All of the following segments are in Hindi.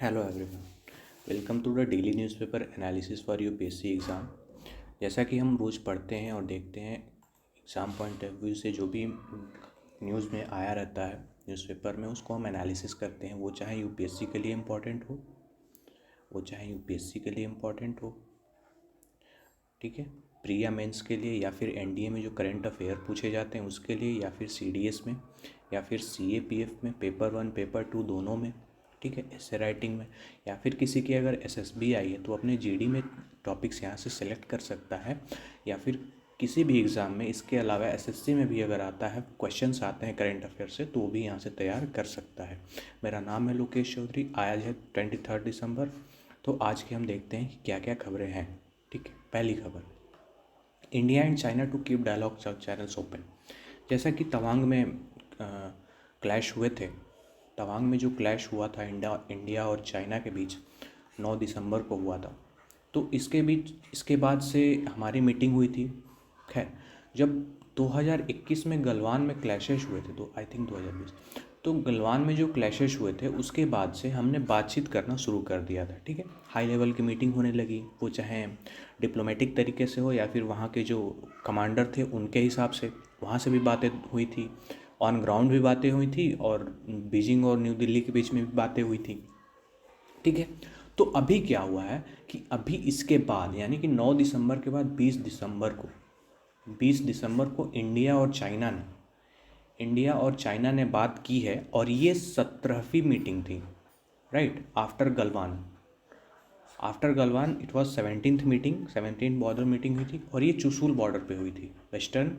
Hello everyone, welcome to the daily newspaper analysis for UPSC exam. जैसा कि हम रोज़ पढ़ते हैं और देखते हैं, एग्ज़ाम पॉइंट ऑफ व्यू से जो भी न्यूज़ में आया रहता है न्यूज़पेपर में, उसको हम एनालिसिस करते हैं। वो चाहे यूपीएससी के लिए इम्पोर्टेंट हो, ठीक है, प्री या मेंस के लिए, या फिर एनडीए में जो करंट अफेयर पूछे जाते हैं उसके लिए, या फिर सीडीएस में, या फिर सीएपीएफ में, पेपर 1 पेपर 2 दोनों में, ठीक है, ऐसे राइटिंग में, या फिर किसी की अगर एसएसबी आई है तो अपने जीडी में टॉपिक्स यहाँ से सेलेक्ट कर सकता है, या फिर किसी भी एग्ज़ाम में इसके अलावा एसएससी में भी अगर आता है, क्वेश्चंस आते हैं करंट अफेयर से, तो वो भी यहाँ से तैयार कर सकता है। मेरा नाम है लोकेश चौधरी। आज है 23 दिसंबर। तो आज की हम देखते हैं कि क्या क्या खबरें हैं। ठीक है, पहली खबर, India and China to keep dialogue channels open. जैसा कि तवांग में क्लैश हुए थे, तवांग में जो क्लैश हुआ था इंडिया और चाइना के बीच 9 दिसंबर को हुआ था, तो इसके बाद से हमारी मीटिंग हुई थी। खैर, जब 2021 में गलवान में क्लैशेस हुए थे, तो आई थिंक 2020, तो गलवान में जो क्लैशेस हुए थे उसके बाद से हमने बातचीत करना शुरू कर दिया था। ठीक है, हाई लेवल की मीटिंग होने लगी, वो चाहे डिप्लोमेटिक तरीके से हो या फिर वहाँ के जो कमांडर थे उनके हिसाब से, वहाँ से भी बातें हुई थी, ऑन ग्राउंड भी बातें हुई थी, और बीजिंग और न्यू दिल्ली के बीच में भी बातें हुई थी। ठीक है, तो अभी क्या हुआ है कि अभी इसके बाद यानी कि 9 दिसंबर के बाद 20 दिसंबर को इंडिया और चाइना ने बात की है, और ये 17वीं मीटिंग थी, right, after Galwan it was 17th meeting, 17 border meeting हुई थी, और ये चुशूल बॉर्डर पे हुई थी, वेस्टर्न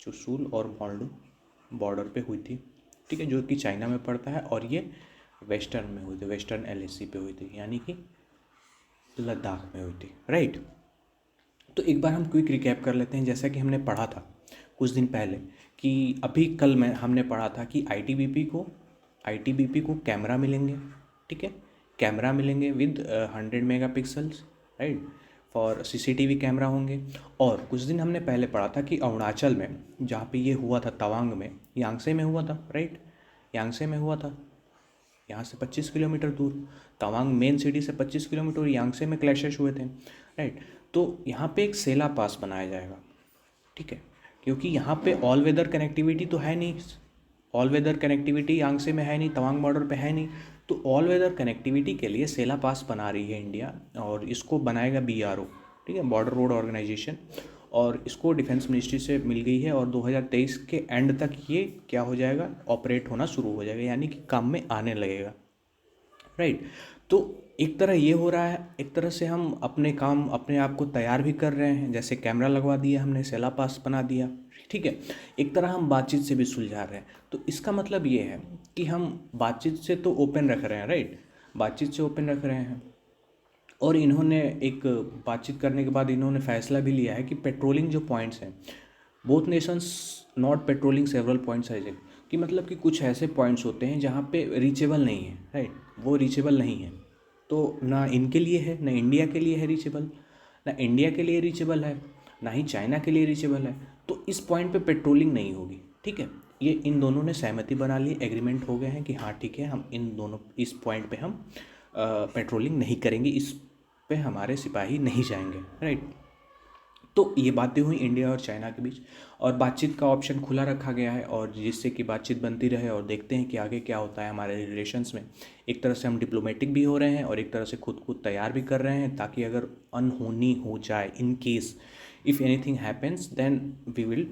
चुशूल और मॉल्डो बॉर्डर पे हुई थी। ठीक है, जो कि चाइना में पड़ता है, और ये वेस्टर्न में हुई थी, वेस्टर्न एलएसी पे हुई थी, यानी कि लद्दाख में हुई थी, राइट। तो एक बार हम क्विक रिकैप कर लेते हैं। जैसा कि हमने पढ़ा था कुछ दिन पहले कि अभी कल में हमने पढ़ा था कि आईटीबीपी को कैमरा मिलेंगे। ठीक है, कैमरा मिलेंगे with 100 megapixels, right, for CCTV camera होंगे। और कुछ दिन हमने पहले पढ़ा था कि अरुणाचल में, जहाँ पे ये हुआ था तवांग में, यांगसे में हुआ था, राइट, यांगसे में हुआ था, यहाँ से 25 किलोमीटर दूर, तवांग मेन सिटी से 25 किलोमीटर यांगसे में क्लैशेस हुए थे, राइट। तो यहाँ पे एक सेला पास बनाया जाएगा। ठीक है, क्योंकि यहाँ पे ऑल वेदर कनेक्टिविटी तो है नहीं, ऑल वेदर कनेक्टिविटी यांगसे में है नहीं, तवांग बॉर्डर पे है नहीं। तो ऑल वेदर कनेक्टिविटी के लिए सेला पास बना रही है इंडिया, और इसको बनाएगा बीआरओ, ठीक है, बॉर्डर रोड ऑर्गेनाइजेशन, और इसको डिफेंस मिनिस्ट्री से मिल गई है, और 2023 के एंड तक ये क्या हो जाएगा, ऑपरेट होना शुरू हो जाएगा, यानी कि काम में आने लगेगा, राइट। तो एक तरह ये हो रहा है, एक तरह से हम अपने काम अपने आप को तैयार भी कर रहे हैं, जैसे कैमरा लगवा दिया हमने, सेला पास बना दिया, ठीक है। एक तरह हम बातचीत से भी सुलझा रहे हैं। तो इसका मतलब ये है कि हम बातचीत से तो ओपन रख रहे हैं, राइट, बातचीत से ओपन रख रहे हैं। और इन्होंने एक बातचीत करने के बाद इन्होंने फैसला भी लिया है कि पेट्रोलिंग जो पॉइंट्स हैं, both Nations not patrolling several points है, कि मतलब कि कुछ ऐसे पॉइंट्स होते हैं जहाँ पे रीचेबल नहीं है, राइट, वो रीचेबल नहीं है। तो ना इनके लिए है, ना इंडिया के लिए है रीचेबल, ना इंडिया के लिए रीचेबल है, ना ही चाइना के लिए रीचेबल है। तो इस पॉइंट पे पेट्रोलिंग नहीं होगी, ठीक है। ये इन दोनों ने सहमति बना ली, एग्रीमेंट हो गए हैं कि हाँ ठीक है, हम इन दोनों इस पॉइंट पे हम पेट्रोलिंग नहीं करेंगे, इस पे हमारे सिपाही नहीं जाएंगे, राइट। तो ये बातें हुई इंडिया और चाइना के बीच, और बातचीत का ऑप्शन खुला रखा गया है, और जिससे कि बातचीत बनती रहे, और देखते हैं कि आगे क्या होता है हमारे रिलेशंस में। एक तरह से हम डिप्लोमेटिक भी हो रहे हैं, और एक तरह से खुद को तैयार भी कर रहे हैं, ताकि अगर अनहोनी हो जाए, in case if anything happens, then we will,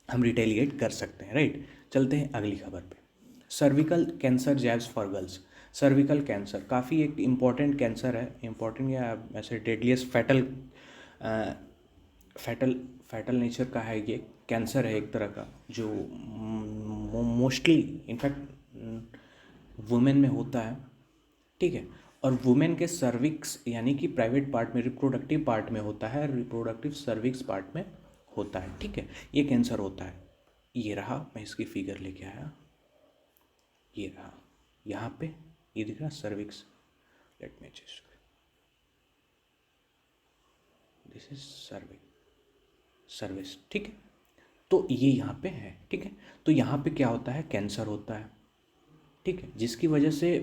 हम रिटेलिएट कर सकते हैं, राइट। चलते हैं अगली खबर पे। Cervical cancer jabs for girls. Cervical cancer काफ़ी एक इम्पॉर्टेंट कैंसर है, इम्पॉर्टेंट या ऐसे डेडलीस्ट फैटल फैटल नेचर का है। ये कैंसर है एक तरह का, जो मोस्टली इनफैक्ट वुमेन में होता है, ठीक है। और वुमेन के सर्विक्स यानी कि प्राइवेट पार्ट में, रिप्रोडक्टिव पार्ट में होता है, रिप्रोडक्टिव सर्विक्स पार्ट में होता है, ठीक है, ये कैंसर होता है। ये रहा, मैं इसकी फिगर लेके आया, ये रहा, यहाँ पे ये दिख रहा cervix, let me just, this is service, ठीक है। तो ये यहाँ पे है, ठीक है। तो यहाँ पे क्या होता है, कैंसर होता है, ठीक है, जिसकी वजह से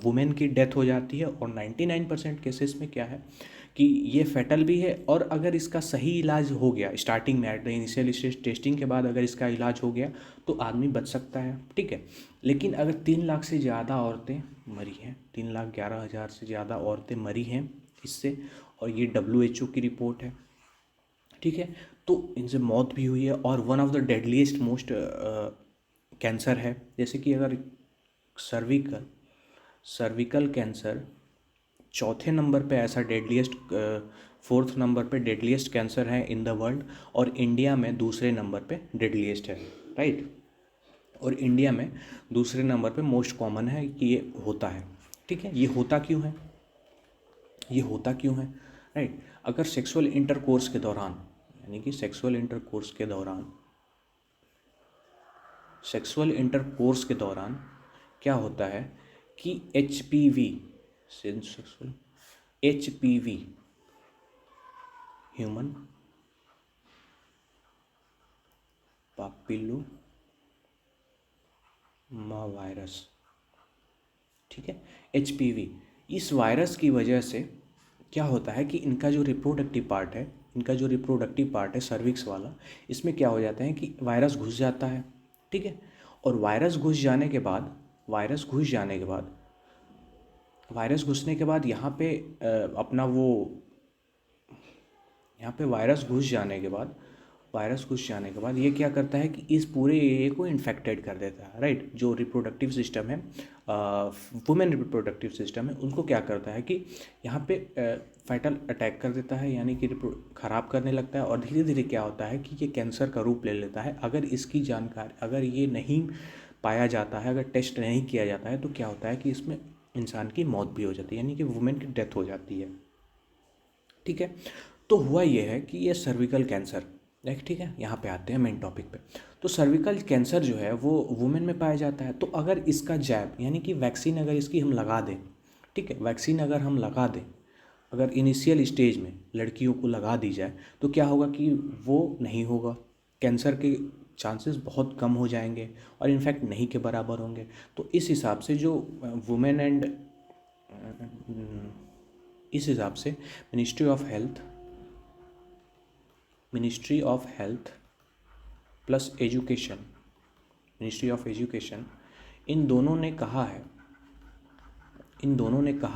वुमेन की डेथ हो जाती है। और 99% केसेस में क्या है कि ये फैटल भी है, और अगर इसका सही इलाज हो गया स्टार्टिंग में at the initial stage testing के बाद अगर इसका इलाज हो गया तो आदमी बच सकता है। ठीक है, लेकिन अगर 3 लाख से ज़्यादा औरतें मरी हैं, 3,11,000 से ज़्यादा औरतें मरी हैं इससे, और ये WHO की रिपोर्ट है। ठीक है, तो इनसे मौत भी हुई है, और one of the deadliest most cancer है। जैसे कि अगर सर्विकल सर्विकल कैंसर चौथे नंबर पे ऐसा डेडलीस्ट, फोर्थ नंबर पे डेडलीस्ट कैंसर है इन द वर्ल्ड, और इंडिया में दूसरे नंबर पे डेडलीस्ट है। राइट, और इंडिया में दूसरे नंबर पे मोस्ट कॉमन है कि ये होता है। ठीक है, ये होता क्यों है, ये होता क्यों है? राइट, अगर सेक्सुअल इंटरकोर्स के दौरान, यानी कि सेक्सुअल इंटरकोर्स के दौरान क्या होता है कि HPV, sexual HPV, human papilloma virus, ठीक है, HPV, इस वायरस की वजह से क्या होता है कि इनका जो रिप्रोडक्टिव पार्ट है सर्विक्स वाला, इसमें क्या हो जाता है कि वायरस घुस जाता है। ठीक है, और वायरस घुसने के बाद यहाँ पे अपना वो यहाँ पे वायरस घुस जाने के बाद ये क्या करता है कि इस पूरे एरिया को इन्फेक्टेड कर देता है। राइट, जो रिप्रोडक्टिव सिस्टम है, वुमेन रिप्रोडक्टिव सिस्टम है, उनको क्या करता है कि यहाँ पे फैटल अटैक कर देता है, यानी कि ख़राब करने लगता है, और धीरे धीरे क्या होता है कि ये कैंसर का रूप ले लेता है। अगर इसकी जानकारी, अगर ये नहीं पाया जाता है, अगर टेस्ट नहीं किया जाता है, तो क्या होता है कि इसमें इंसान की मौत भी हो जाती है, यानी कि वुमेन की डेथ हो जाती है। ठीक है, तो हुआ ये है कि ये सर्विकल कैंसर, ठीक है, यहाँ पे आते हैं मेन टॉपिक पे। तो सर्विकल कैंसर जो है वो वुमेन में पाया जाता है। तो अगर इसका जैब, यानी कि वैक्सीन अगर इसकी हम लगा दें, ठीक है, वैक्सीन अगर हम लगा दें, अगर इनिशियल स्टेज में लड़कियों को लगा दी जाए, तो क्या होगा कि वो नहीं होगा, कैंसर के चांसेस बहुत कम हो जाएंगे, और इनफैक्ट नहीं के बराबर होंगे। तो इस हिसाब से जो वुमेन एंड इस हिसाब से ministry of health plus ministry of education, इन दोनों ने कहा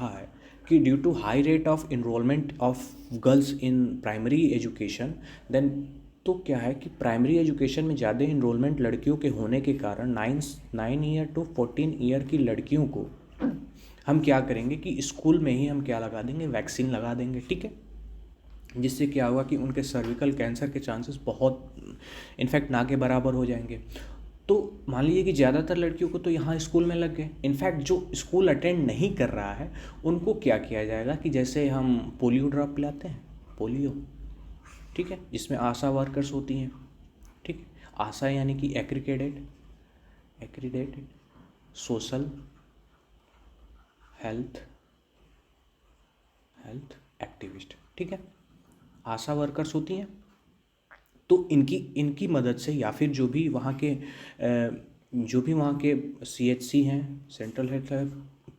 है कि due to high rate of enrolment of girls in primary education, then तो क्या है कि प्राइमरी एजुकेशन में ज़्यादा इनरोलमेंट लड़कियों के होने के कारण 9 ईयर टू 14 ईयर की लड़कियों को हम क्या करेंगे कि स्कूल में ही हम क्या लगा देंगे, वैक्सीन लगा देंगे। ठीक है, जिससे क्या होगा कि उनके सर्विकल कैंसर के चांसेस बहुत, इनफैक्ट ना के बराबर हो जाएंगे। तो मान लीजिए कि ज़्यादातर लड़कियों को तो यहाँ स्कूल में लग गए। इनफैक्ट जो स्कूल अटेंड नहीं कर रहा है उनको क्या किया जाएगा कि जैसे हम पोलियो ड्रॉप पिलाते हैं, पोलियो, ठीक है, जिसमें आशा वर्कर्स होती हैं। ठीक है, आशा यानी कि एक्रीडेटेड सोशल हेल्थ एक्टिविस्ट। ठीक है, आशा वर्कर्स होती हैं। तो इनकी मदद से, या फिर जो भी वहाँ के CHC हैं, सेंट्रल हेल्थ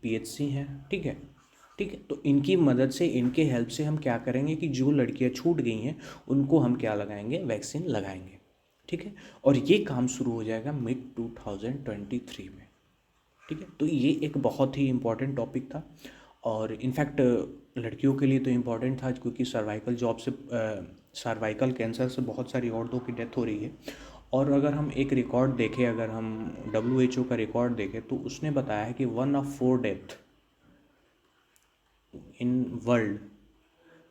PHC हैं, ठीक है, तो इनकी मदद से, इनके हेल्प से हम क्या करेंगे कि जो लड़कियाँ छूट गई हैं उनको हम क्या लगाएंगे, वैक्सीन लगाएंगे। ठीक है, और ये काम शुरू हो जाएगा मिड 2023 में। ठीक है, तो ये एक बहुत ही इम्पॉर्टेंट टॉपिक था, और इनफैक्ट लड़कियों के लिए तो इम्पॉर्टेंट था, क्योंकि सर्वाइकल कैंसर से बहुत सारी औरतों की डेथ हो रही है। और अगर हम एक रिकॉर्ड देखें, अगर हम WHO का रिकॉर्ड देखें, तो उसने बताया है कि 1 of 4 death in world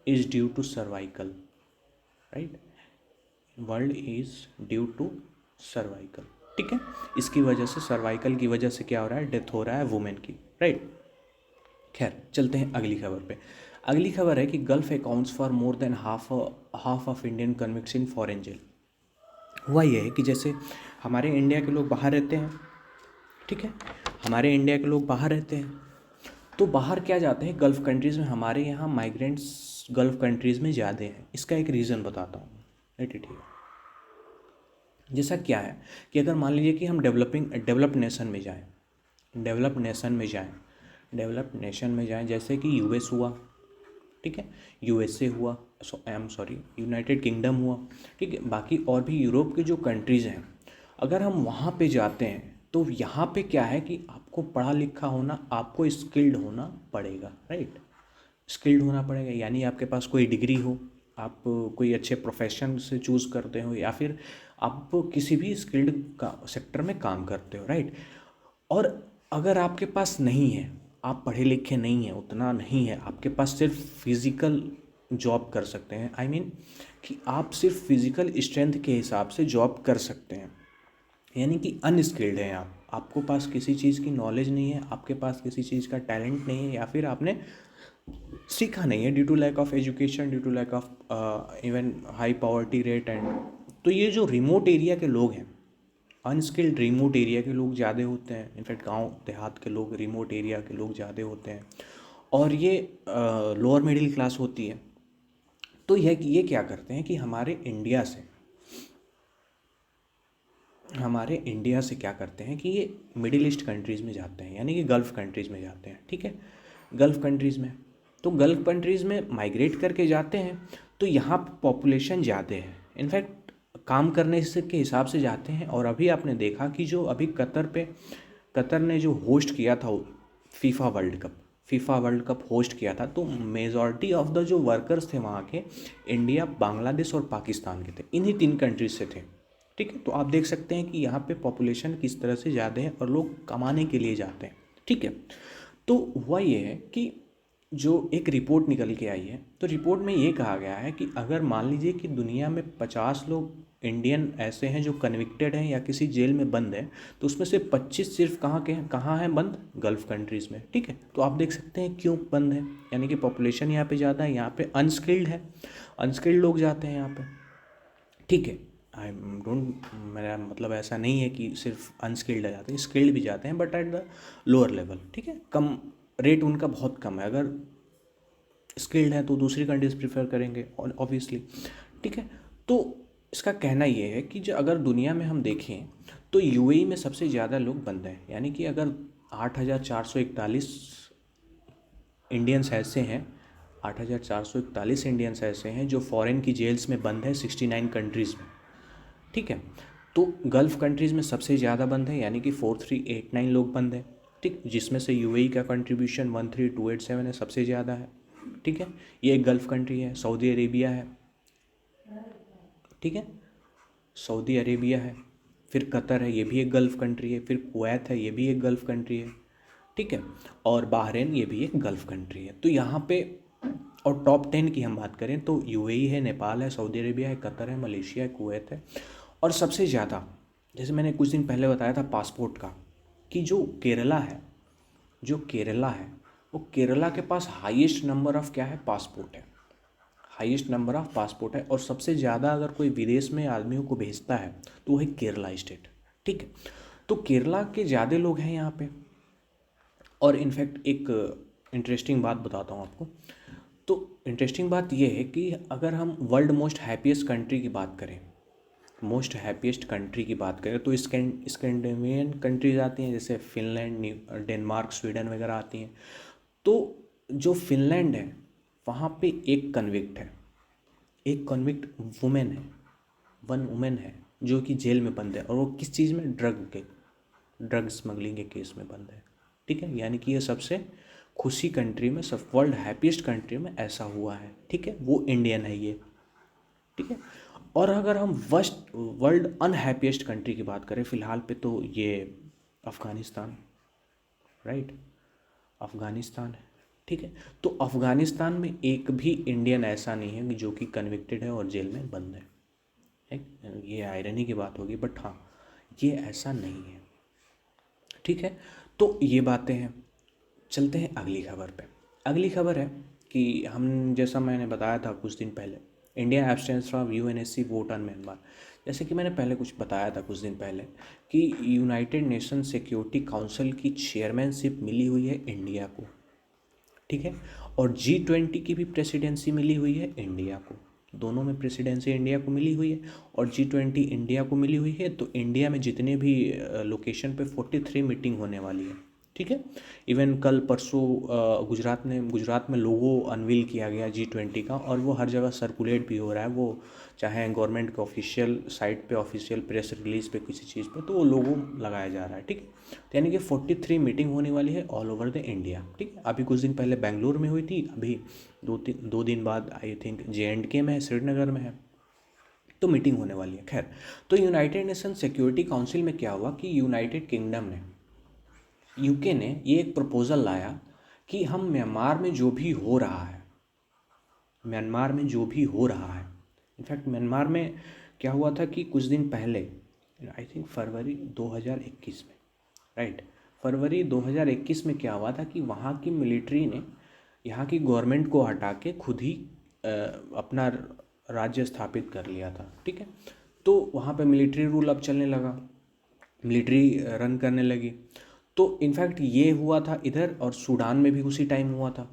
is due to cervical. Right, world is due to cervical. ठीक है, इसकी वजह से, सर्वाइकल की वजह से क्या हो रहा है, डेथ हो रहा है वुमेन की। राइट, खैर चलते हैं अगली खबर पे। अगली खबर है कि Gulf accounts for more than half of Indian convicts in foreign jail. हुआ ये है कि जैसे हमारे इंडिया के लोग बाहर रहते हैं, ठीक है, हमारे इंडिया के लोग बाहर रहते हैं, तो बाहर क्या जाते हैं, गल्फ़ कंट्रीज़ में। हमारे यहाँ माइग्रेंट्स गल्फ़ कंट्रीज़ में ज़्यादा हैं। इसका एक रीज़न बताता हूँ। ठीक है, जैसा क्या है कि अगर मान लीजिए कि हम डेवलप्ड नेशन में जाएं, डेवलप्ड नेशन में जाएं, डेवलप्ड नेशन में जाएं, जैसे कि यूएस हुआ, ठीक है, यूएसए हुआ, I am sorry, United kingdom हुआ, ठीक है, बाकी और भी यूरोप के जो कंट्रीज़ हैं, अगर हम वहाँ पे जाते हैं तो यहाँ पे क्या है कि आपको पढ़ा लिखा होना, आपको स्किल्ड होना पड़ेगा, राइट, स्किल्ड होना पड़ेगा, यानी आपके पास कोई डिग्री हो, आप कोई अच्छे प्रोफेशन से चूज़ करते हो, या फिर आप किसी भी स्किल्ड का सेक्टर में काम करते हो, राइट। और अगर आपके पास नहीं है, आप पढ़े लिखे नहीं हैं, उतना नहीं है, आपके पास सिर्फ फिज़िकल जॉब कर सकते हैं, आई मीन कि आप सिर्फ फिज़िकल स्ट्रेंथ के हिसाब से जॉब कर सकते हैं, यानी कि अनस्किल्ड हैं आप, आपको पास किसी चीज़ की नॉलेज नहीं है, आपके पास किसी चीज़ का टैलेंट नहीं है, या फिर आपने सीखा नहीं है, due to lack of education, due to lack of even high poverty rate and, तो ये जो रिमोट एरिया के लोग हैं, अनस्किल्ड रिमोट एरिया के लोग ज़्यादा होते हैं, इनफैक्ट गांव देहात के लोग, रिमोट एरिया के लोग ज़्यादा होते हैं, और ये लोअर मिडिल क्लास होती है। तो ये क्या करते हैं कि हमारे इंडिया से क्या करते हैं कि ये मिडिल ईस्ट कंट्रीज़ में जाते हैं, यानी कि गल्फ़ कंट्रीज़ में जाते हैं, ठीक है, गल्फ़ कंट्रीज़ में, तो गल्फ़ कंट्रीज़ में माइग्रेट करके जाते हैं, तो यहाँ पॉपुलेशन ज़्यादा है, इनफैक्ट काम करने से के हिसाब से जाते हैं। और अभी आपने देखा कि जो अभी कतर ने जो होस्ट किया था फीफा वर्ल्ड कप होस्ट किया था, तो मेजॉरिटी ऑफ द जो वर्कर्स थे वहाँ के, इंडिया, बांग्लादेश और पाकिस्तान के थे, इन्हीं 3 कंट्रीज से थे, ठीक है। तो आप देख सकते हैं कि यहाँ पे पॉपुलेशन किस तरह से ज़्यादा है और लोग कमाने के लिए जाते हैं, ठीक है। तो हुआ ये है कि जो एक रिपोर्ट निकल के आई है, तो रिपोर्ट में ये कहा गया है कि अगर मान लीजिए कि दुनिया में 50 लोग इंडियन ऐसे हैं जो कन्विक्टेड हैं या किसी जेल में बंद हैं, तो उसमें से 25 सिर्फ कहाँ हैं बंद, गल्फ़ कंट्रीज़ में, ठीक है। तो आप देख सकते हैं क्यों बंद है, यानी कि पॉपुलेशन यहाँ पे ज़्यादा है, यहाँ पे अनस्किल्ड है, अनस्किल्ड लोग जाते हैं यहाँ पे, ठीक है। आई डोंट, मेरा मतलब ऐसा नहीं है कि सिर्फ अनस्किल्ड जाते हैं, स्किल्ड भी जाते हैं, but at the lower level, ठीक है, कम रेट उनका बहुत कम है। अगर स्किल्ड है तो दूसरी कंट्रीज प्रीफर करेंगे ऑब्वियसली, ठीक है। तो इसका कहना ये है कि जो अगर दुनिया में हम देखें तो यूएई में सबसे ज़्यादा लोग बंद हैं, यानी कि अगर 8,441 इंडियंस ऐसे हैं, 8,441 इंडियंस ऐसे हैं जो फॉरेन की जेल्स में बंद है 69 कंट्रीज़ में, ठीक है। तो गल्फ़ कंट्रीज़ में सबसे ज़्यादा बंद है, यानी कि 4389 लोग बंद हैं, ठीक, जिसमें से यूएई का कंट्रीब्यूशन 13287 है, सबसे ज़्यादा है, ठीक है। ये एक गल्फ़ कंट्री है। सऊदी अरेबिया है, ठीक है, सऊदी अरेबिया है, फिर कतर है, ये भी एक गल्फ़ कंट्री है, फिर कुवैत है, ये भी एक गल्फ़ कंट्री है, ठीक है, और बहरीन, ये भी एक गल्फ़ कंट्री है। तो यहाँ पे, और टॉप 10 की हम बात करें तो यूएई है, नेपाल है, सऊदी अरेबिया है, कतर है, मलेशिया है, कुवैत है, और सबसे ज़्यादा, जैसे मैंने कुछ दिन पहले बताया था पासपोर्ट का, कि जो केरला है वो केरला के पास हाईएस्ट नंबर ऑफ़ क्या है, पासपोर्ट है, हाईएस्ट नंबर ऑफ़ पासपोर्ट है, और सबसे ज़्यादा अगर कोई विदेश में आदमियों को भेजता है तो वो है केरला स्टेट, ठीक है। तो केरला के ज़्यादा लोग हैं यहाँ पे। और इनफैक्ट एक इंटरेस्टिंग बात बताता हूँ आपको, तो इंटरेस्टिंग बात यह है कि अगर हम वर्ल्ड मोस्ट हैप्पीएस्ट कंट्री की बात करें, तो स्कैंडिनेवियन कंट्रीज आती हैं, जैसे फिनलैंड, डेनमार्क, स्वीडन वगैरह आती हैं। तो जो फिनलैंड है वहाँ पे एक कन्विक्ट वुमेन है, वन वुमेन है जो कि जेल में बंद है, और वो किस चीज़ में, ड्रग स्मगलिंग के केस में बंद है, ठीक है। यानी कि ये सबसे खुशी कंट्री में, सब वर्ल्ड हैप्पीएस्ट कंट्री में ऐसा हुआ है, ठीक है, वो इंडियन है ये, ठीक है। और अगर हम वर्ल्ड अनहैप्पीएस्ट कंट्री की बात करें फिलहाल पे, तो ये अफ़गानिस्तान, राइट, अफ़गानिस्तान है, ठीक है। तो अफ़गानिस्तान में एक भी इंडियन ऐसा नहीं है कि जो कि कन्विक्टेड है और जेल में बंद है, ये आयरनी की बात होगी, बट हाँ, ये ऐसा नहीं है, ठीक है। तो ये बातें हैं। चलते हैं अगली खबर पे। अगली खबर है कि हम, जैसा मैंने बताया था कुछ दिन पहले, India abstains from UNSC vote on Myanmar, जैसे कि मैंने पहले कुछ बताया था कुछ दिन पहले कि यूनाइटेड नेशन सिक्योरिटी काउंसिल की चेयरमैनशिप मिली हुई है इंडिया को, ठीक है, और G20 की भी प्रेसिडेंसी मिली हुई है इंडिया को, दोनों में प्रेसिडेंसी इंडिया को मिली हुई है, और G20 इंडिया को मिली हुई है। तो इंडिया में जितने भी लोकेशन पे 43 मीटिंग होने वाली है, ठीक है। इवन कल परसों गुजरात में लोगो अनवील किया गया G20 का, और वो हर जगह सर्कुलेट भी हो रहा है, वो चाहे गवर्नमेंट के ऑफिशियल साइट पे, ऑफिशियल प्रेस रिलीज पे, किसी चीज़ पे, तो वो लोगो लगाया जा रहा है। ठीक है, तो यानी कि 43 मीटिंग होने वाली है ऑल ओवर द इंडिया। ठीक है, अभी कुछ दिन पहले बेंगलुरु में हुई थी, अभी दो दिन बाद आई थिंक J&K में है, श्रीनगर में है, तो मीटिंग होने वाली है। खैर, तो यूनाइटेड नेशन सिक्योरिटी काउंसिल में क्या हुआ कि यूनाइटेड किंगडम ने, यूके ने ये एक प्रपोज़ल लाया कि हम म्यांमार में जो भी हो रहा है, इनफैक्ट म्यांमार में क्या हुआ था कि कुछ दिन पहले, आई थिंक फरवरी 2021 में, राइट, फरवरी 2021 में क्या हुआ था कि वहाँ की मिलिट्री ने यहाँ की गवर्नमेंट को हटा के खुद ही अपना राज्य स्थापित कर लिया था। ठीक है, तो वहाँ पे मिलिट्री रूल अब चलने लगा, मिलिट्री रन करने लगी। तो इनफैक्ट ये हुआ था इधर, और सूडान में भी उसी टाइम हुआ था।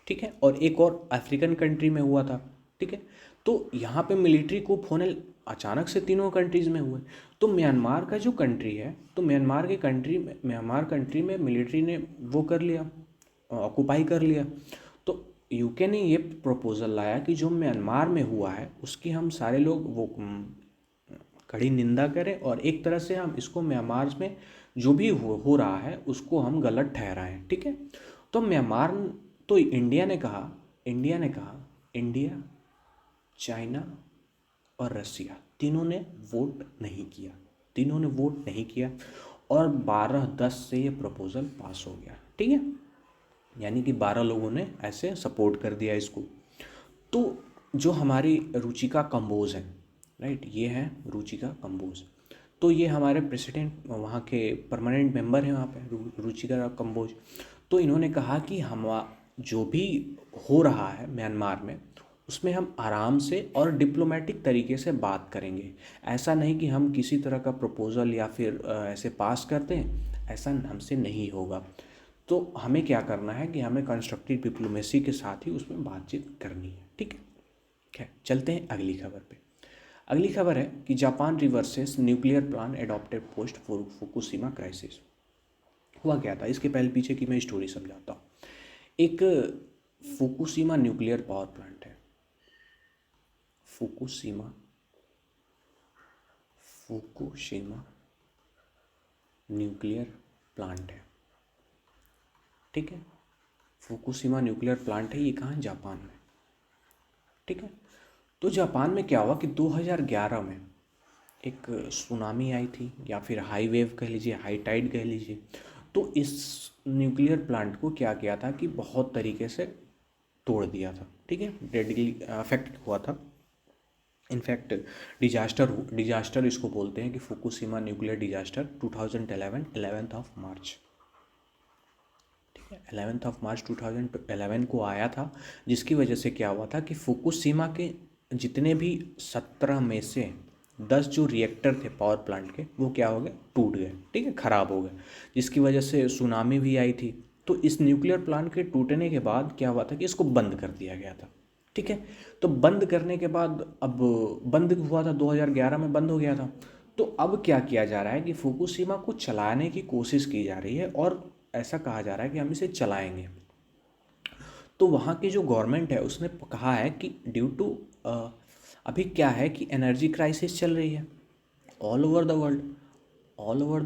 ठीक है, और एक और अफ्रीकन कंट्री में हुआ था। ठीक है, तो यहाँ पे मिलिट्री कूप होने अचानक से तीनों कंट्रीज़ में हुए। तो म्यांमार का जो कंट्री है, तो म्यांमार कंट्री में मिलिट्री ने वो कर लिया, ऑक्यूपाई कर लिया। तो यूके ने ये प्रपोज़ल लाया कि जो म्यांमार में हुआ है उसकी हम सारे लोग वो कड़ी निंदा करें, और एक तरह से हम इसको म्यांमार में जो भी हो रहा है उसको हम गलत ठहराएं। ठीक है, तो म्यांमार, तो इंडिया, चाइना और रसिया तीनों ने वोट नहीं किया, और 12-10 से ये प्रपोज़ल पास हो गया। ठीक है, यानी कि 12 लोगों ने ऐसे सपोर्ट कर दिया इसको। तो जो हमारी रुचिका कंबोज है, राइट, ये है रुचिका कंबोज, तो ये हमारे प्रेसिडेंट वहाँ के परमानेंट मेंबर हैं वहाँ पे, रुचिका कंबोज। तो इन्होंने कहा कि हम जो भी हो रहा है म्यांमार में उसमें हम आराम से और डिप्लोमेटिक तरीके से बात करेंगे। ऐसा नहीं कि हम किसी तरह का प्रपोज़ल या फिर ऐसे पास करते हैं, ऐसा हमसे नहीं होगा। तो हमें क्या करना है कि हमें कंस्ट्रक्टिव डिप्लोमेसी के साथ ही उसमें बातचीत करनी है। ठीक है, खैर चलते हैं अगली खबर पे। अगली खबर है कि Japan reverses nuclear plant adopted post Fukushima crisis. हुआ क्या था, इसके पहले पीछे की मैं स्टोरी समझाता हूँ। एक फुकुशिमा न्यूक्लियर पावर प्लांट है, फुकुशिमा न्यूक्लियर प्लांट है। ठीक है, फुकुशिमा न्यूक्लियर प्लांट है, ये कहाँ है, जापान में। ठीक है, तो जापान में क्या हुआ कि 2011 में एक सुनामी आई थी, या फिर हाई वेव कह लीजिए, हाई टाइड कह लीजिए। तो इस न्यूक्लियर प्लांट को क्या किया था कि बहुत तरीके से तोड़ दिया था। ठीक है, डेडली अफेक्ट हुआ था। इनफैक्ट डिजास्टर इसको बोलते हैं कि Fukushima nuclear disaster 2011 11th of March. ठीक है, 11th ऑफ मार्च 2011 को आया था, जिसकी वजह से क्या हुआ था कि फुकुशिमा के जितने भी 17 में से 10 जो रिएक्टर थे पावर प्लांट के, वो क्या हो गए, टूट गए। ठीक है, ख़राब हो गए, जिसकी वजह से सुनामी भी आई थी। तो इस न्यूक्लियर प्लांट के टूटने के बाद क्या हुआ था कि इसको बंद कर दिया गया था। ठीक है, तो बंद करने के बाद, अब बंद हुआ था 2011 में, बंद हो गया था। तो अब क्या किया जा रहा है कि फुकुशिमा को चलाने की कोशिश की जा रही है, और ऐसा कहा जा रहा है कि हम इसे चलाएंगे। तो वहाँ की जो गवर्नमेंट है उसने कहा है कि ड्यू टू अभी क्या है कि एनर्जी क्राइसिस चल रही है all over the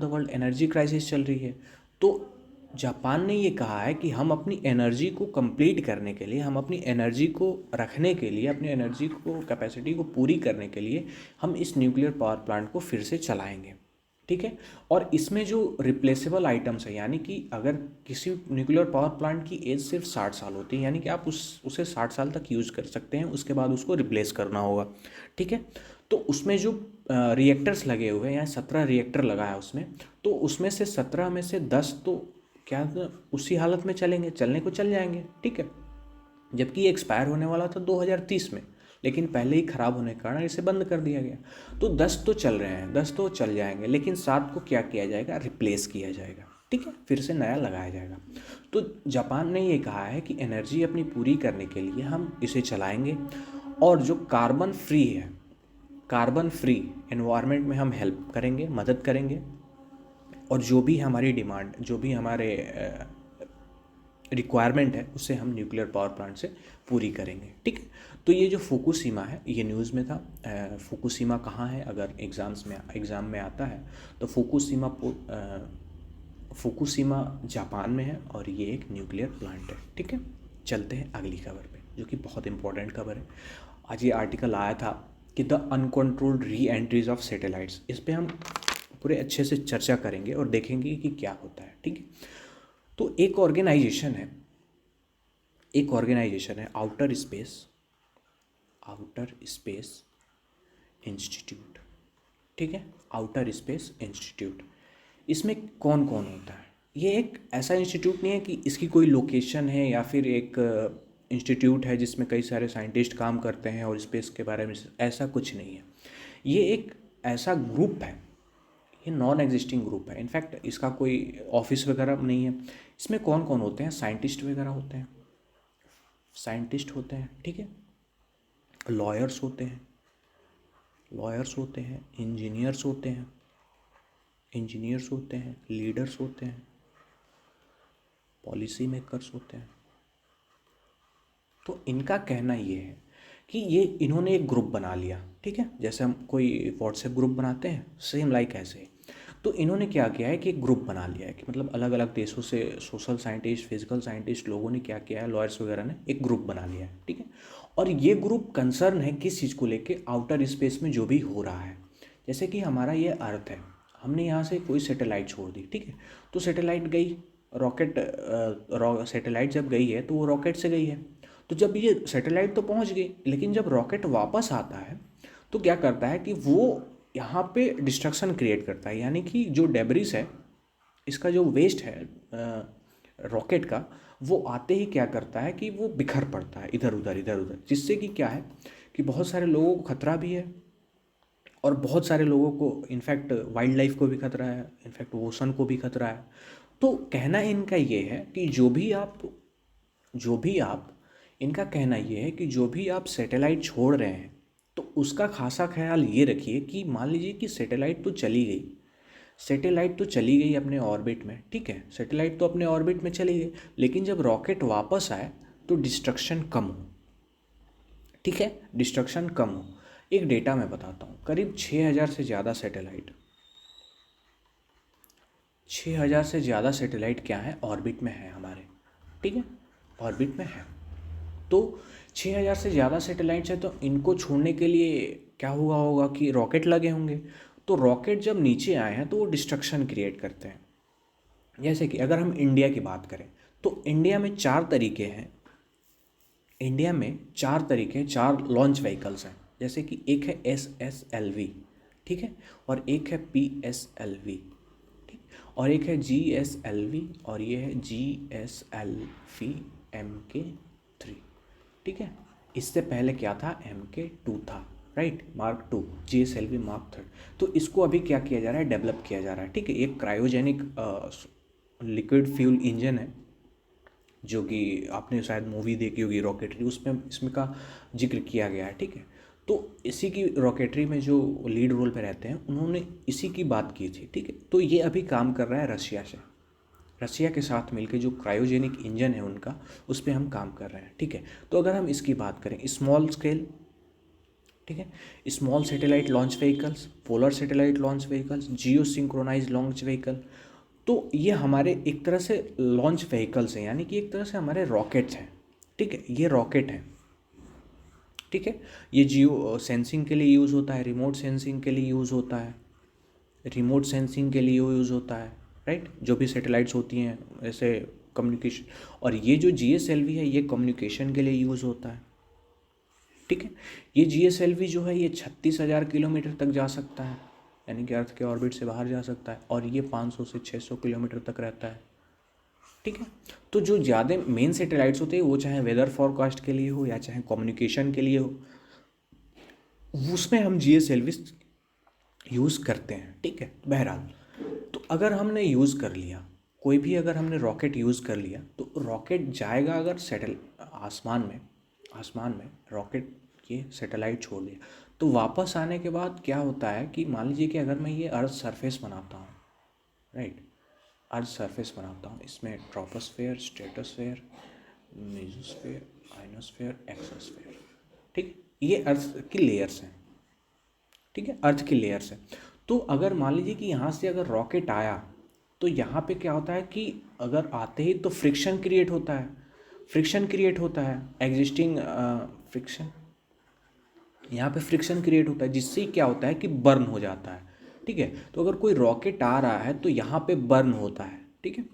world energy crisis चल रही है। तो जापान ने ये कहा है कि हम अपनी एनर्जी को कंप्लीट करने के लिए, हम अपनी एनर्जी को रखने के लिए, अपनी एनर्जी को कैपेसिटी को पूरी करने के लिए हम इस न्यूक्लियर पावर प्लांट को फिर से चलाएंगे। ठीक है, और इसमें जो रिप्लेसेबल आइटम्स है, यानी कि अगर किसी न्यूक्लियर पावर प्लांट की एज सिर्फ 60 साल होती है, यानी कि आप उसे 60 साल तक यूज़ कर सकते हैं, उसके बाद उसको रिप्लेस करना होगा। ठीक है, तो उसमें जो रिएक्टर्स लगे हुए हैं, या 17 रिएक्टर लगा है उसमें, तो उसमें से 17 में से 10 तो क्या उसी हालत में चलने को चल जाएंगे। ठीक है, जबकि ये एक्सपायर होने वाला था 2030 में, लेकिन पहले ही ख़राब होने के कारण इसे बंद कर दिया गया। तो 10 तो चल रहे हैं, 10 तो चल जाएंगे, लेकिन 7 को क्या किया जाएगा, रिप्लेस किया जाएगा। ठीक है, फिर से नया लगाया जाएगा। तो जापान ने ये कहा है कि एनर्जी अपनी पूरी करने के लिए हम इसे चलाएंगे, और जो कार्बन फ्री एनवायरनमेंट में हम हेल्प करेंगे, मदद करेंगे, और जो भी हमारी डिमांड, जो भी हमारे रिक्वायरमेंट है, उसे हम न्यूक्लियर पावर प्लांट से पूरी करेंगे। ठीक है, तो ये जो फुकुशिमा है, ये न्यूज़ में था। फुकुशिमा कहाँ है, अगर एग्ज़ाम में आता है तो फुकुशिमा जापान में है और ये एक न्यूक्लियर प्लांट है। ठीक है, चलते हैं अगली खबर पे, जो कि बहुत इंपॉर्टेंट खबर है। आज ये आर्टिकल आया था कि द अनकंट्रोल्ड री एंट्रीज ऑफ सैटेलाइट्स। इस पे हम पूरे अच्छे से चर्चा करेंगे और देखेंगे कि क्या होता है। ठीक है, तो एक ऑर्गेनाइजेशन है आउटर स्पेस इंस्टीट्यूट। ठीक है, आउटर स्पेस इंस्टीट्यूट। इसमें कौन कौन होता है? ये एक ऐसा इंस्टीट्यूट नहीं है कि इसकी कोई लोकेशन है या फिर एक इंस्टीट्यूट है जिसमें कई सारे साइंटिस्ट काम करते हैं और स्पेस के बारे में, ऐसा कुछ नहीं है। ये एक ऐसा ग्रुप है, ये नॉन एग्जिस्टिंग ग्रुप है। इनफैक्ट इसका कोई ऑफिस वगैरह नहीं है। इसमें कौन कौन होते हैं? साइंटिस्ट वगैरह होते हैं, ठीक है, लॉयर्स होते हैं, इंजीनियर्स होते हैं, लीडर्स होते हैं, पॉलिसी मेकर्स होते हैं। तो इनका कहना ये है कि इन्होंने एक ग्रुप बना लिया। ठीक है, जैसे हम कोई व्हाट्सएप ग्रुप बनाते हैं, सेम लाइक ऐसे। तो इन्होंने क्या किया है कि एक ग्रुप बना लिया है, कि मतलब अलग अलग देशों से सोशल साइंटिस्ट, फिजिकल साइंटिस्ट लोगों ने क्या किया है, लॉयर्स वगैरह ने एक ग्रुप बना लिया है। ठीक है, और ये ग्रुप कंसर्न है किस चीज़ को लेके? आउटर स्पेस में जो भी हो रहा है। जैसे कि हमारा ये अर्थ है, हमने यहाँ से कोई सैटेलाइट छोड़ दी। ठीक है, तो सैटेलाइट गई, सैटेलाइट जब गई है तो वो रॉकेट से गई है। तो जब ये सैटेलाइट तो पहुँच गई, लेकिन जब रॉकेट वापस आता है तो क्या करता है कि वो यहाँ पे डिस्ट्रक्शन क्रिएट करता है। यानी कि जो डेब्रिस है, इसका जो वेस्ट है रॉकेट का, वो आते ही क्या करता है कि वो बिखर पड़ता है इधर उधर, जिससे कि क्या है कि बहुत सारे लोगों को खतरा भी है और बहुत सारे लोगों को, इनफैक्ट वाइल्ड लाइफ को भी खतरा है, इनफैक्ट ओशन को भी खतरा है। तो कहना इनका ये है कि इनका कहना ये है कि जो भी आप सैटेलाइट छोड़ रहे हैं, तो उसका खासा ख्याल ये रखिए कि मान लीजिए कि सैटेलाइट तो चली गई अपने ऑर्बिट में। ठीक है, सैटेलाइट तो अपने ऑर्बिट में चली गई, लेकिन जब रॉकेट वापस आए तो डिस्ट्रक्शन कम हो। ठीक है, डिस्ट्रक्शन कम हो। एक डेटा मैं बताता हूँ, करीब 6,000 से ज़्यादा सैटेलाइट क्या है, ऑर्बिट में है हमारे। ठीक है, ऑर्बिट में है। तो 6,000 से ज़्यादा सैटेलाइट्स है, तो इनको छोड़ने के लिए क्या हुआ होगा कि रॉकेट लगे होंगे। तो रॉकेट जब नीचे आए हैं तो वो डिस्ट्रक्शन क्रिएट करते हैं। जैसे कि अगर हम इंडिया की बात करें तो इंडिया में चार तरीके हैं, चार लॉन्च व्हीकल्स हैं। जैसे कि एक है SSLV, ठीक है, और एक है PSLV, ठीक, और एक है GSLV, और ये है GSLV MK3। ठीक है, इससे पहले क्या था, MK2 था, राइट, Mark 2, GSLV Mark 3। तो इसको अभी क्या किया जा रहा है, डेवलप किया जा रहा है। ठीक है, एक क्रायोजेनिक लिक्विड फ्यूल इंजन है, जो कि आपने शायद मूवी देखी होगी रॉकेटरी, उसमें इसमें का जिक्र किया गया है। ठीक है, तो इसी की रॉकेटरी में जो लीड रोल पे रहते हैं, उन्होंने इसी की बात की थी। ठीक है, तो ये अभी काम कर रहा है रशिया के साथ मिलकर, जो क्रायोजेनिक इंजन है उनका, उस पर हम काम कर रहे हैं। ठीक है, तो अगर हम इसकी बात करें स्मॉल स्केल, ठीक है, small satellite launch vehicles, polar satellite launch vehicles, geo synchronize launch vehicle, तो ये हमारे एक तरह से लॉन्च व्हीकल्स हैं, यानी कि एक तरह से हमारे रॉकेट्स हैं। ठीक है, ये रॉकेट हैं। ठीक है, ये जियो सेंसिंग के लिए यूज़ होता है, रिमोट सेंसिंग के लिए यूज़ होता है, राइट, जो भी सैटेलाइट्स होती हैं ऐसे कम्युनिकेशन। और ये जो GSLV है, ये कम्युनिकेशन के लिए यूज़ होता है। ठीक है, ये GSLV जो है, ये 36,000 किलोमीटर तक जा सकता है, यानी कि अर्थ के ऑर्बिट से बाहर जा सकता है, और ये 500 से 600 किलोमीटर तक रहता है। ठीक है, तो जो ज़्यादा मेन सैटेलाइट्स होते हैं, वो चाहे वेदर फॉरकास्ट के लिए हो या चाहे कम्युनिकेशन के लिए हो, उसमें हम GSLV यूज़ करते हैं। ठीक है, बहरहाल, तो अगर हमने यूज़ कर लिया, कोई भी अगर हमने रॉकेट यूज़ कर लिया, तो रॉकेट जाएगा अगर आसमान में रॉकेट ये सैटेलाइट छोड़ दिया, तो वापस आने के बाद क्या होता है कि मान लीजिए कि अगर मैं ये अर्थ सरफेस बनाता हूँ, राइट। अर्थ सरफेस बनाता हूँ, इसमें troposphere, stratosphere, mesosphere, ionosphere, exosphere. ठीक, ये अर्थ की लेयर्स हैं। ठीक है, अर्थ की लेयर्स हैं। तो अगर मान लीजिए कि यहाँ से अगर रॉकेट आया तो यहाँ पे क्या होता है कि अगर आते ही तो फ्रिक्शन क्रिएट होता है, फ्रिक्शन क्रिएट होता है, एग्जिस्टिंग फ्रिक्शन, यहाँ पे फ्रिक्शन क्रिएट होता है जिससे क्या होता है कि बर्न हो जाता है। ठीक है, तो अगर कोई रॉकेट आ रहा है तो यहाँ पे बर्न होता है। ठीक है,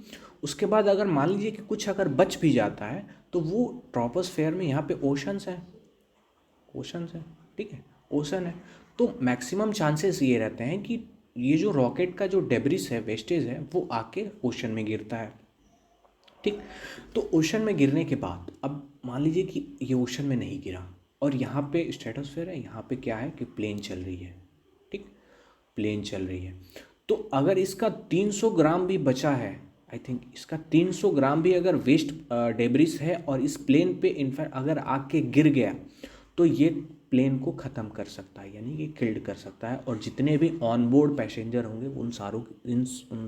उसके बाद अगर मान लीजिए कि कुछ अगर बच भी जाता है तो वो ट्रोपोस्फेयर में यहाँ पे ओशंस हैं, ओशंस हैं। ठीक है, ओशन है। तो मैक्सिमम चांसेस ये रहते हैं कि ये जो रॉकेट का जो डेब्रिस है, वेस्टेज है, वो आके ओशन में गिरता है। ठीक, तो ओशन में गिरने के बाद अब मान लीजिए कि ये ओशन में नहीं गिरा और यहाँ पे स्ट्रेटोस्फेयर है, यहाँ पे क्या है कि प्लेन चल रही है। ठीक, प्लेन चल रही है। तो अगर इसका 300 ग्राम भी बचा है, आई थिंक इसका 300 ग्राम भी अगर वेस्ट डेब्रिस है और इस प्लेन पे इनफैक्ट अगर आके गिर गया तो ये प्लेन को ख़त्म कर सकता है, यानी कि किल्ड कर सकता है, और जितने भी ऑन बोर्ड पैसेंजर होंगे उन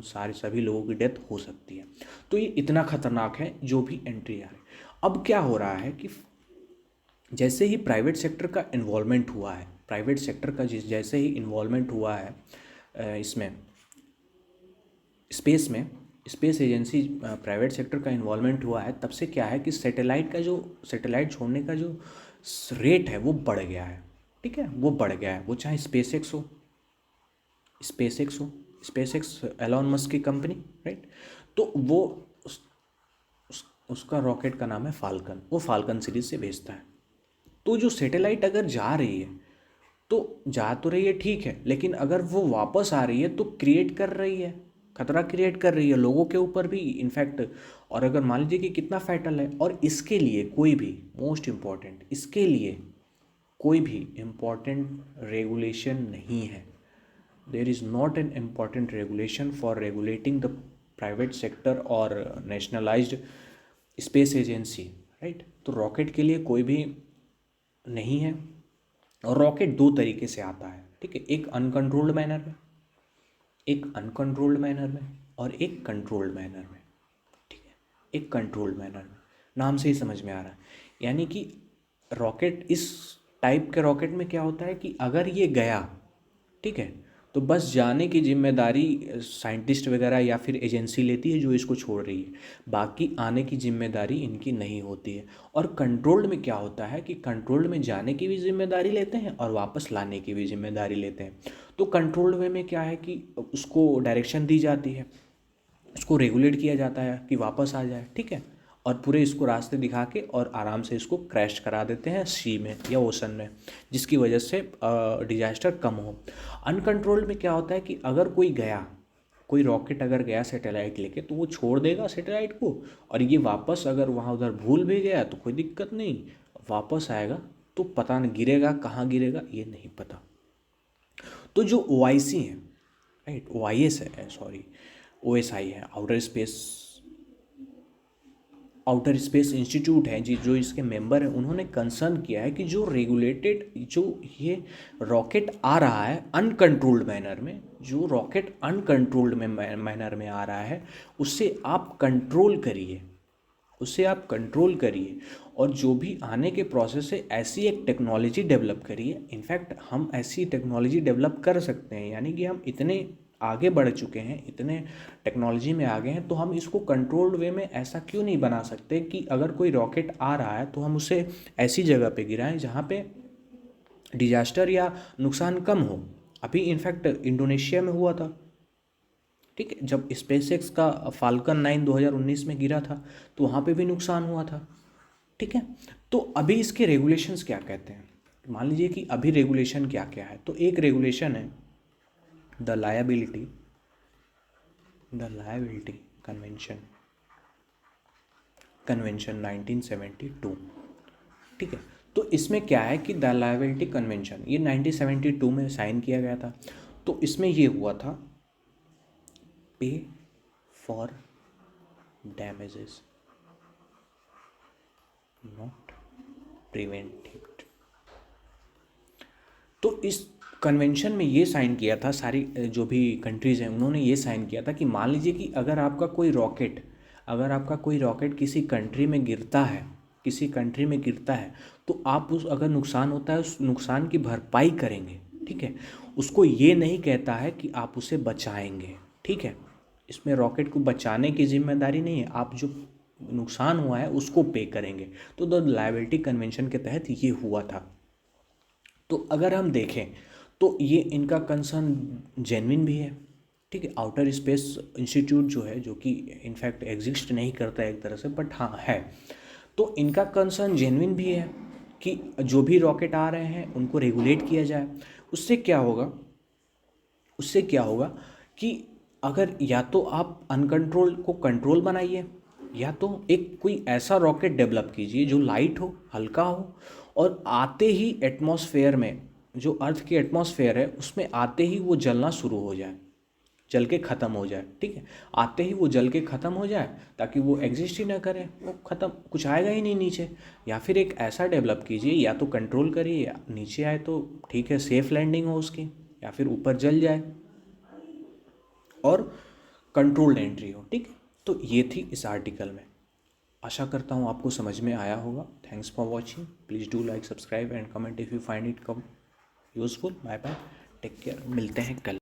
सारे सभी लोगों की डेथ हो सकती है। तो ये इतना खतरनाक है जो भी एंट्री आ रही है। अब क्या हो रहा है कि जैसे ही प्राइवेट सेक्टर का इन्वॉल्वमेंट हुआ है, प्राइवेट सेक्टर का जैसे ही इन्वॉल्वमेंट हुआ है इसमें स्पेस में, स्पेस एजेंसी प्राइवेट सेक्टर का इन्वॉल्वमेंट हुआ है, तब से क्या है कि सैटेलाइट छोड़ने का जो रेट है वो बढ़ गया है। ठीक है, वो बढ़ गया है, वो चाहे स्पेस एक्स हो एलॉन मस्क की कंपनी, राइट। तो वो उसका रॉकेट का नाम है फाल्कन, वो फाल्कन सीरीज से भेजता है। तो जो सैटेलाइट अगर जा रही है तो जा तो रही है, ठीक है, लेकिन अगर वो वापस आ रही है तो क्रिएट कर रही है, खतरा क्रिएट कर रही है लोगों के ऊपर भी इनफैक्ट। और अगर मान लीजिए कि कितना फैटल है, और इसके लिए कोई भी मोस्ट इम्पॉर्टेंट, इसके लिए कोई भी इम्पॉर्टेंट रेगुलेशन नहीं है। There is not an important regulation for regulating the private sector और नेशनलाइज्ड स्पेस एजेंसी, राइट। तो रॉकेट के लिए कोई भी नहीं है। और रॉकेट दो तरीके से आता है, ठीक है, एक अनकंट्रोल्ड मैनर में, और एक कंट्रोल्ड मैनर में। ठीक है, एक कंट्रोल्ड मैनर में, नाम से ही समझ में आ रहा है। यानी कि रॉकेट, इस टाइप के रॉकेट में क्या होता है कि अगर ये गया, ठीक है, तो बस जाने की जिम्मेदारी साइंटिस्ट वगैरह या फिर एजेंसी लेती है जो इसको छोड़ रही है, बाकी आने की जिम्मेदारी इनकी नहीं होती है। और कंट्रोल्ड में क्या होता है कि कंट्रोल्ड में जाने की भी जिम्मेदारी लेते हैं और वापस लाने की भी जिम्मेदारी लेते हैं। तो कंट्रोल्ड वे में क्या है कि उसको डायरेक्शन दी जाती है, उसको रेगुलेट किया जाता है कि वापस आ जाए, ठीक है, और पूरे इसको रास्ते दिखा के और आराम से इसको क्रैश करा देते हैं सी में या ओशन में, जिसकी वजह से डिजास्टर कम हो। अनकंट्रोल्ड में क्या होता है कि अगर कोई गया, कोई रॉकेट अगर गया सैटेलाइट लेके, तो वो छोड़ देगा सैटेलाइट को, और ये वापस अगर वहाँ उधर भूल भी गया तो कोई दिक्कत नहीं, वापस आएगा तो पता नहीं गिरेगा कहाँ गिरेगा ये नहीं पता। तो जो OIC है, राइट, OIS है, सॉरी, OSI है, आउटर स्पेस इंस्टीट्यूट है जी, जो इसके मेंबर हैं, उन्होंने कंसर्न किया है कि जो रेगुलेटेड, जो ये रॉकेट आ रहा है अनकंट्रोल्ड मैनर में, जो रॉकेट अनकंट्रोल्ड मैनर में आ रहा है, उससे आप कंट्रोल करिए, उससे आप कंट्रोल करिए, और जो भी आने के प्रोसेस है ऐसी एक टेक्नोलॉजी डेवलप करिए। इनफैक्ट हम ऐसी टेक्नोलॉजी डेवलप कर सकते हैं, यानी कि हम इतने आगे बढ़ चुके हैं, इतने टेक्नोलॉजी में आगे हैं, तो हम इसको कंट्रोल्ड वे में ऐसा क्यों नहीं बना सकते कि अगर कोई रॉकेट आ रहा है तो हम उसे ऐसी जगह पे गिराएं जहाँ पे डिजास्टर या नुकसान कम हो। अभी इनफैक्ट इंडोनेशिया में हुआ था, ठीक है, जब स्पेसएक्स का फाल्कन 9 2019 में गिरा था तो वहाँ पे भी नुकसान हुआ था। ठीक है, तो अभी इसके रेगुलेशंस क्या कहते हैं, मान लीजिए कि अभी रेगुलेशन क्या क्या है। तो एक रेगुलेशन है द लायबिलिटी कन्वेंशन 1972। ठीक है, तो इसमें क्या है कि द लायबिलिटी कन्वेंशन ये 1972 में साइन किया गया था। तो इसमें ये हुआ था, पे for damages not prevent it. तो इस कन्वेंशन में ये साइन किया था, सारी जो भी कंट्रीज़ हैं उन्होंने ये साइन किया था कि मान लीजिए कि अगर आपका कोई रॉकेट किसी कंट्री में गिरता है, तो आप उस अगर नुकसान होता है उस नुकसान की भरपाई करेंगे, ठीक है। उसको ये नहीं कहता है कि आप उसे बचाएंगे, ठीक है। इसमें रॉकेट को बचाने की जिम्मेदारी नहीं है, आप जो नुकसान हुआ है उसको पे करेंगे। तो द लायबिलिटी कन्वेंशन के तहत ये हुआ था। तो अगर हम देखें तो ये इनका कंसर्न जेन्युइन भी है, ठीक है। आउटर स्पेस इंस्टीट्यूट जो है, जो कि इनफैक्ट एग्जिस्ट नहीं करता है एक तरह से, बट हाँ है, तो इनका कंसर्न जेन्युइन भी है कि जो भी रॉकेट आ रहे हैं उनको रेगुलेट किया जाए। उससे क्या होगा, कि अगर या तो आप अनकंट्रोल को कंट्रोल बनाइए, या तो एक कोई ऐसा रॉकेट डेवलप कीजिए जो लाइट हो, हल्का हो, और आते ही एटमॉस्फेयर में, जो अर्थ की एटमॉस्फेयर है उसमें आते ही वो जलना शुरू हो जाए, जल के ख़त्म हो जाए, ठीक है। आते ही वो जल के ख़त्म हो जाए, ताकि वो एग्जिस्ट ही ना करे, वो ख़त्म, कुछ आएगा ही नहीं नीचे। या फिर एक ऐसा डेवलप कीजिए, या तो कंट्रोल करिए, या नीचे आए तो ठीक है, सेफ़ लैंडिंग हो उसकी, या फिर ऊपर जल जाए और कंट्रोल्ड एंट्री हो, ठीक है। तो ये थी इस आर्टिकल में। आशा करता हूँ आपको समझ में आया होगा। Thanks for watching. Please do like, subscribe and comment if you find it useful. Bye bye, take care, मिलते हैं कल।